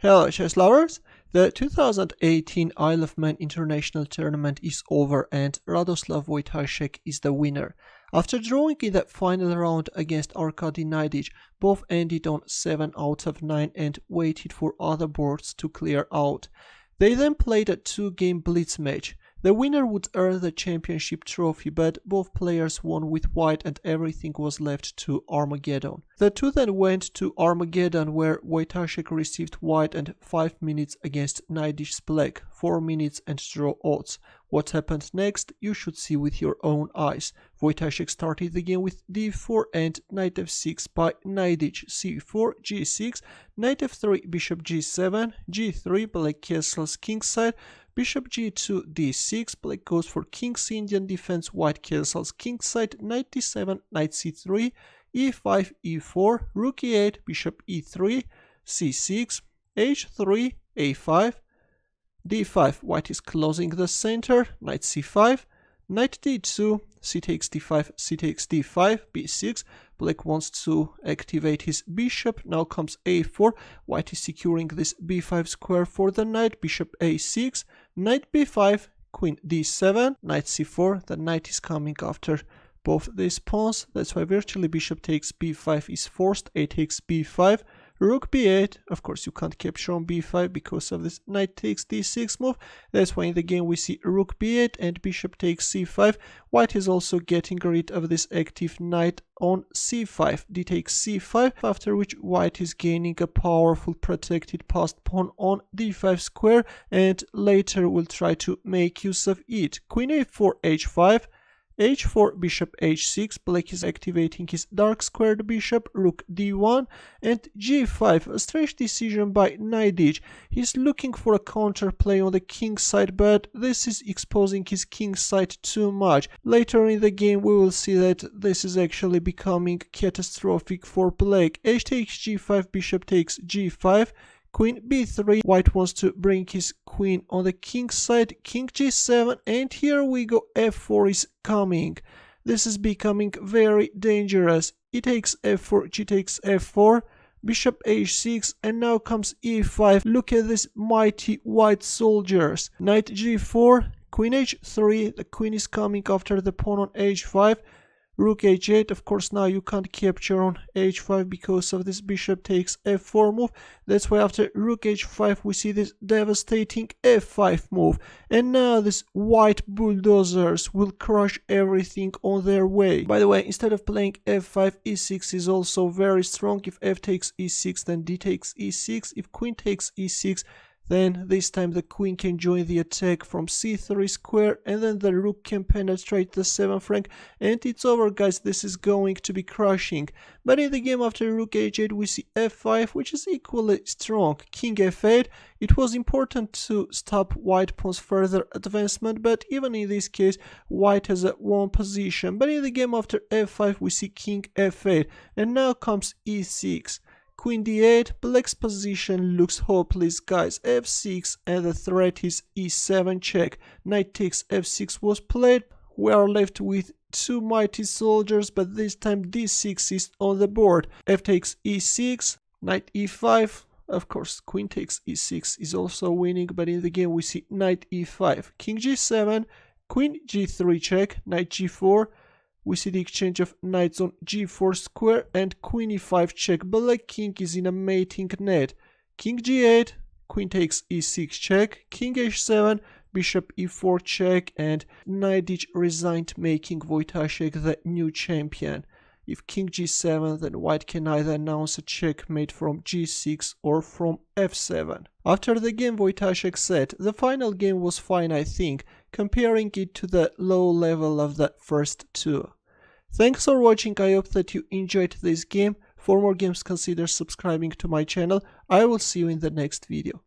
Hello chess lovers! The 2018 Isle of Man International Tournament is over and Radoslaw Wojtaszek is the winner. After drawing in the final round against Arkadij Naiditsch, both ended on 7 out of 9 and waited for other boards to clear out. They then played a 2-game blitz match. The winner would earn the championship trophy, but both players won with white and everything was left to Armageddon. The two then went to Armageddon, where Wojtaszek received white and 5 minutes against Naiditsch's black, 4 minutes and draw odds. What happened next you should see with your own eyes. Wojtaszek started the game with d4 and knight f6 by Naiditsch, c4, g6, knight f3 bishop g7, g3, black castles kingside, bishop g2, d6, black goes for king's Indian defense, white castles kingside, knight d7, knight c3, e5, e4, rook e8, bishop e3, c6, h3, a5, d5, white is closing the center, knight c5, knight d2, c takes d5, c takes d5, b6, black wants to activate his bishop, now comes a4, white is securing this b5 square for the knight, bishop a6, knight b5, queen d7, knight c4, the knight is coming after both these pawns, that's why virtually bishop takes b5 is forced, a takes b5, rook b8, of course you can't capture on b5 because of this knight takes d6 move, that's why in the game we see rook b8 and bishop takes c5, white is also getting rid of this active knight on c5, d takes c5, after which white is gaining a powerful protected passed pawn on d5 square and later will try to make use of it. Queen a4 h5, h4 bishop h6, black is activating his dark squared bishop, rook d1 and g5, a strange decision by Naiditsch. He's looking for a counterplay on the king side, but this is exposing his king side too much. Later in the game we will see that this is actually becoming catastrophic for black. H takes g5, bishop takes g5, queen b3, white wants to bring his queen on the king side, king g7, and here we go, f4 is coming. This is becoming very dangerous. E takes f4, g takes f4, bishop h6, and now comes e5. Look at these mighty white soldiers. Knight g4, queen h3, the queen is coming after the pawn on h5, rook h8, of course now you can't capture on h5 because of this bishop takes f4 move, that's why after rook h5 we see this devastating f5 move, and now these white bulldozers will crush everything on their way. By the way, instead of playing f5, e6 is also very strong. If f takes e6, then d takes e6, if queen takes e6, then this time the queen can join the attack from c3 square and then the rook can penetrate the 7th rank and it's over, guys. This is going to be crushing. But in the game after rook h8 we see f5, which is equally strong. King f8, it was important to stop white pawn's further advancement, but even in this case white has a won position. But in the game after f5 we see king f8 and now comes e6. Queen d8, black's position looks hopeless, guys. f6 and the threat is e7 check. Knight takes f6 was played. We are left with two mighty soldiers, but this time d6 is on the board. F takes e6, knight e5. Of course, queen takes e6 is also winning, but in the game we see knight e5, king g7, queen g3 check, knight g4. We see the exchange of knights on g4 square and queen e5 check. Black king is in a mating net. King g8, queen takes e6 check, king h7, bishop e4 check, and Naiditsch resigned, making Wojtaszek the new champion. If king g7, then white can either announce a checkmate from g6 or from f7. After the game Wojtaszek said, "The final game was fine, I think, comparing it to the low level of the first two." Thanks for watching, I hope that you enjoyed this game. For more games consider subscribing to my channel. I will see you in the next video.